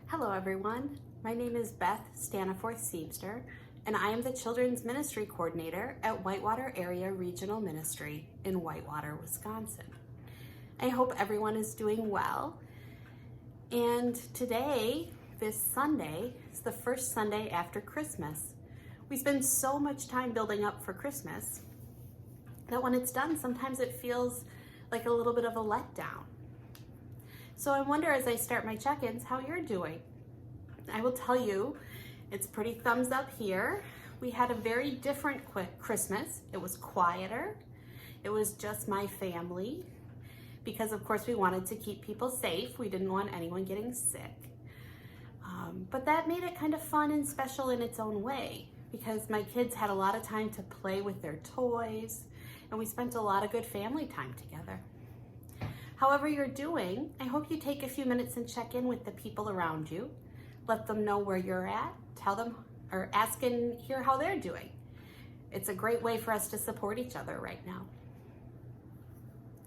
Hello everyone, my name is Beth Staniforth Seamster and I am the Children's Ministry Coordinator at Whitewater Area Regional Ministry in Whitewater, Wisconsin. I hope everyone is doing well, and today, this Sunday, is the first Sunday after Christmas. We spend so much time building up for Christmas that when it's done, sometimes it feels like a little bit of a letdown. So I wonder, as I start my check-ins, how you're doing. I will tell you, it's pretty thumbs up here. We had a very different Christmas. It was quieter. It was just my family because, of course, we wanted to keep people safe. We didn't want anyone getting sick. But that made it kind of fun and special in its own way because my kids had a lot of time to play with their toys and we spent a lot of good family time together. However you're doing, I hope you take a few minutes and check in with the people around you. Let them know where you're at, tell them, or ask and hear how they're doing. It's a great way for us to support each other right now.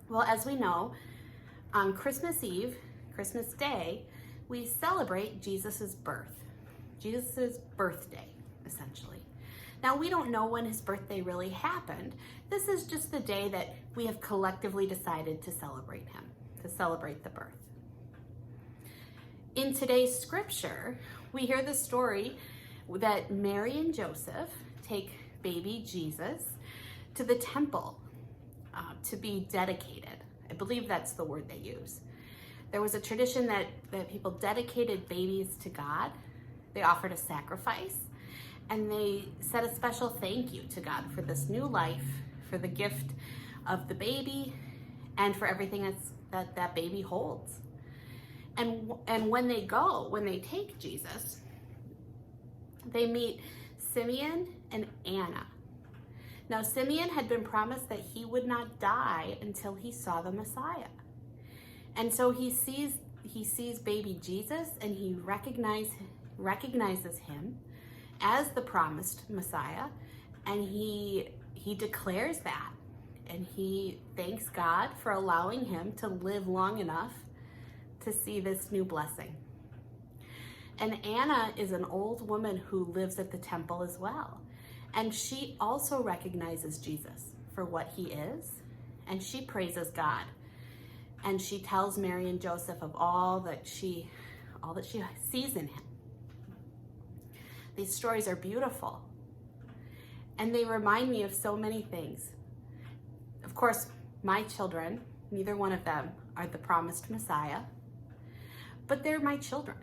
Well, as we know, on Christmas Eve, Christmas Day, we celebrate Jesus's birth, Jesus's birthday, essentially. Now, we don't know when his birthday really happened. This is just the day that we have collectively decided to celebrate him, to celebrate the birth. In today's scripture, we hear the story that Mary and Joseph take baby Jesus to the temple to be dedicated. I believe that's the word they use. There was a tradition that people dedicated babies to God. They offered a sacrifice. And they said a special thank you to God for this new life, for the gift of the baby, and for everything that baby holds. And when they take Jesus, they meet Simeon and Anna. Now, Simeon had been promised that he would not die until he saw the Messiah. And so he sees baby Jesus and he recognizes him as the promised Messiah, and he declares that, and he thanks God for allowing him to live long enough to see this new blessing. And Anna is an old woman who lives at the temple as well, and she also recognizes Jesus for what he is, and she praises God, and she tells Mary and Joseph of all that she sees in him. These stories are beautiful, and they remind me of so many things. Of course, my children, neither one of them are the promised Messiah, but they're my children.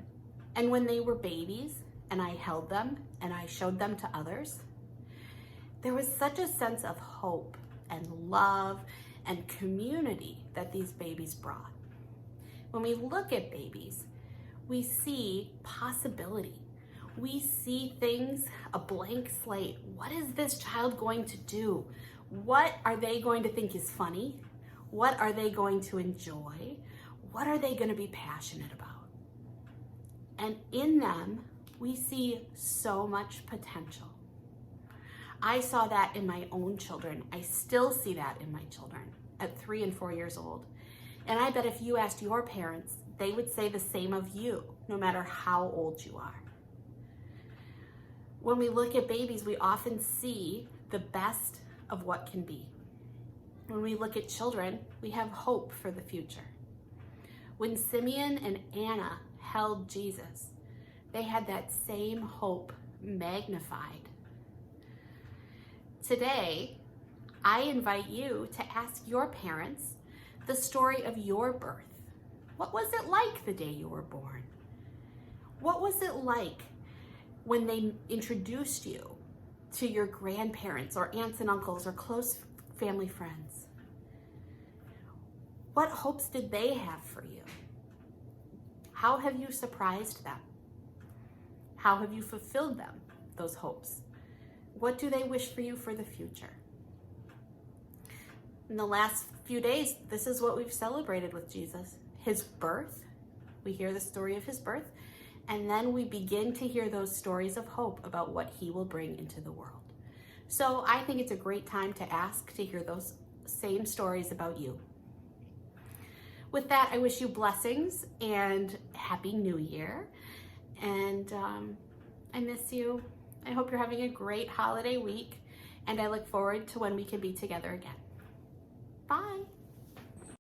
And when they were babies and I held them and I showed them to others, there was such a sense of hope and love and community that these babies brought. When we look at babies, we see possibility. We see things, a blank slate. What is this child going to do? What are they going to think is funny? What are they going to enjoy? What are they going to be passionate about? And in them, we see so much potential. I saw that in my own children. I still see that in my children at 3 and 4 years old. And I bet if you asked your parents, they would say the same of you, no matter how old you are. When we look at babies, we often see the best of what can be. When we look at children, we have hope for the future. When Simeon and Anna held Jesus, they had that same hope magnified. Today, I invite you to ask your parents the story of your birth. What was it like the day you were born? What was it like when they introduced you to your grandparents or aunts and uncles or close family friends? What hopes did they have for you? How have you surprised them? How have you fulfilled them, those hopes? What do they wish for you for the future? In the last few days, this is what we've celebrated with Jesus. His birth. We hear the story of his birth. And then we begin to hear those stories of hope about what he will bring into the world. So I think it's a great time to ask to hear those same stories about you. With that, I wish you blessings and Happy New Year. And I miss you. I hope you're having a great holiday week, and I look forward to when we can be together again. Bye.